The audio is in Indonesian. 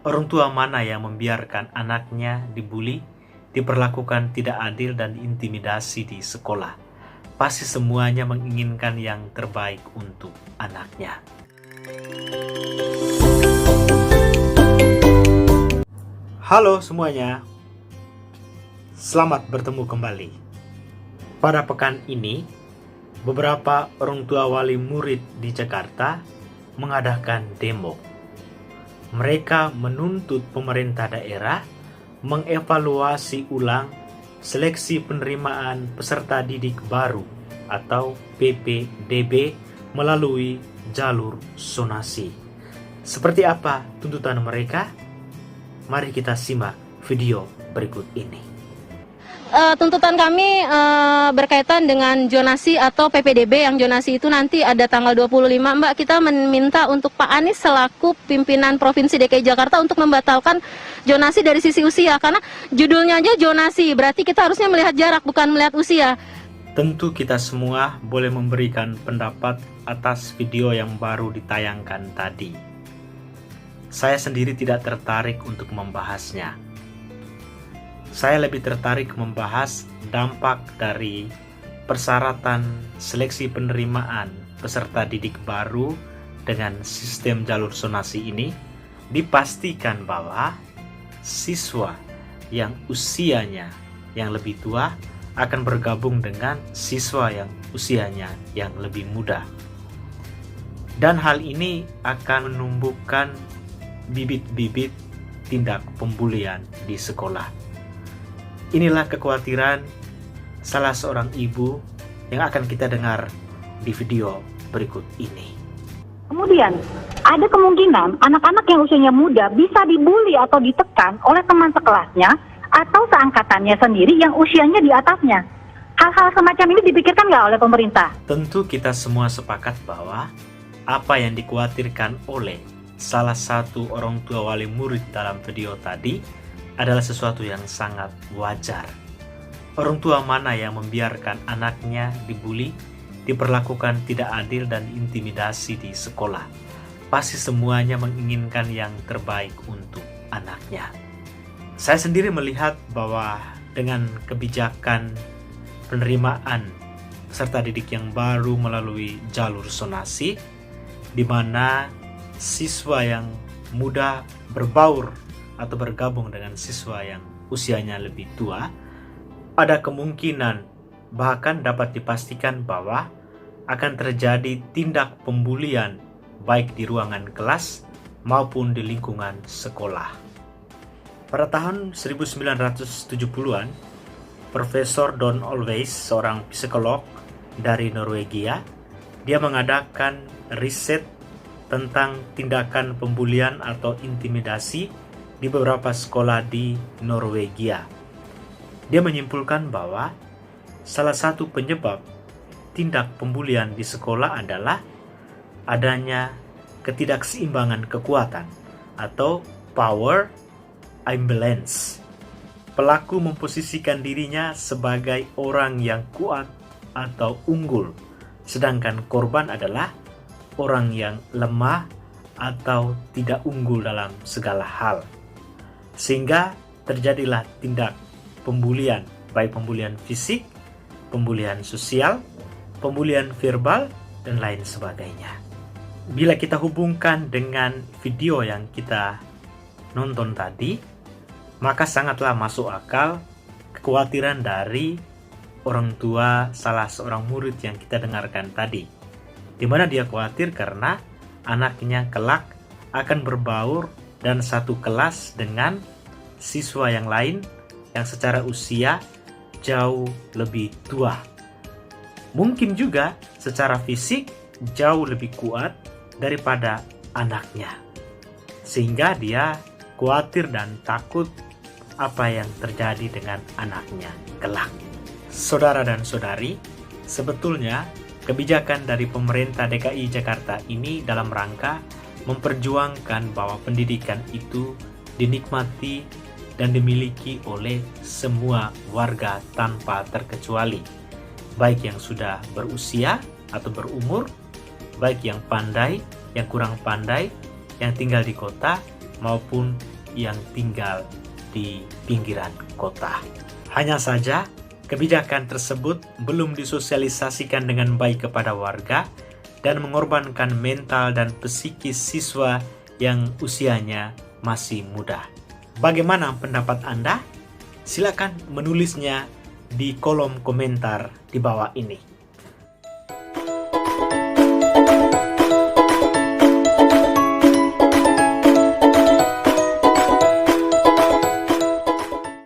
Orang tua mana yang membiarkan anaknya dibuli, diperlakukan tidak adil dan diintimidasi di sekolah? Pasti semuanya menginginkan yang terbaik untuk anaknya. Halo semuanya, selamat bertemu kembali. Pada pekan ini, beberapa orang tua wali murid di Jakarta mengadakan demo. Mereka menuntut pemerintah daerah mengevaluasi ulang seleksi penerimaan peserta didik baru atau PPDB melalui jalur zonasi. Seperti apa tuntutan mereka? Mari kita simak video berikut ini. Tuntutan kami berkaitan dengan zonasi atau PPDB, yang zonasi itu nanti ada tanggal 25. Mbak, kita meminta untuk Pak Anies selaku pimpinan Provinsi DKI Jakarta untuk membatalkan zonasi dari sisi usia, karena judulnya aja zonasi, berarti kita harusnya melihat jarak bukan melihat usia. Tentu kita semua boleh memberikan pendapat atas video yang baru ditayangkan tadi. Saya sendiri tidak tertarik untuk membahasnya. Saya lebih tertarik membahas dampak dari persyaratan seleksi penerimaan peserta didik baru dengan sistem jalur zonasi ini. Dipastikan bahwa siswa yang usianya yang lebih tua akan bergabung dengan siswa yang usianya yang lebih muda. Dan hal ini akan menumbuhkan bibit-bibit tindak pembulian di sekolah. Inilah kekhawatiran salah seorang ibu yang akan kita dengar di video berikut ini. Kemudian, ada kemungkinan anak-anak yang usianya muda bisa dibully atau ditekan oleh teman sekelasnya atau seangkatannya sendiri yang usianya di atasnya. Hal-hal semacam ini dipikirkan nggak oleh pemerintah? Tentu kita semua sepakat bahwa apa yang dikhawatirkan oleh salah satu orang tua wali murid dalam video tadi adalah sesuatu yang sangat wajar. Orang tua mana yang membiarkan anaknya dibuli, diperlakukan tidak adil dan intimidasi di sekolah? Pasti semuanya menginginkan yang terbaik untuk anaknya. Saya sendiri melihat bahwa dengan kebijakan penerimaan peserta didik yang baru melalui jalur zonasi, di mana siswa yang muda berbaur atau bergabung dengan siswa yang usianya lebih tua, ada kemungkinan bahkan dapat dipastikan bahwa akan terjadi tindak pembulian baik di ruangan kelas maupun di lingkungan sekolah. Pada tahun 1970-an, Profesor Don Always, seorang psikolog dari Norwegia, dia mengadakan riset tentang tindakan pembulian atau intimidasi di beberapa sekolah di Norwegia. Dia menyimpulkan bahwa salah satu penyebab tindak pembulian di sekolah adalah adanya ketidakseimbangan kekuatan atau power imbalance. Pelaku memposisikan dirinya sebagai orang yang kuat atau unggul, sedangkan korban adalah orang yang lemah atau tidak unggul dalam segala hal. Sehingga terjadilah tindak pembulian, baik pembulian fisik, pembulian sosial, pembulian verbal, dan lain sebagainya. Bila kita hubungkan dengan video yang kita nonton tadi, maka sangatlah masuk akal kekhawatiran dari orang tua salah seorang murid yang kita dengarkan tadi, di mana dia khawatir karena anaknya kelak akan berbaur dan satu kelas dengan siswa yang lain yang secara usia jauh lebih tua. Mungkin juga secara fisik jauh lebih kuat daripada anaknya. Sehingga dia khawatir dan takut apa yang terjadi dengan anaknya kelak. Saudara dan saudari, sebetulnya kebijakan dari pemerintah DKI Jakarta ini dalam rangka memperjuangkan bahwa pendidikan itu dinikmati dan dimiliki oleh semua warga tanpa terkecuali, baik yang sudah berusia atau berumur, baik yang pandai, yang kurang pandai, yang tinggal di kota, maupun yang tinggal di pinggiran kota. Hanya saja, kebijakan tersebut belum disosialisasikan dengan baik kepada warga dan mengorbankan mental dan psikis siswa yang usianya masih muda. Bagaimana pendapat Anda? Silakan menulisnya di kolom komentar di bawah ini.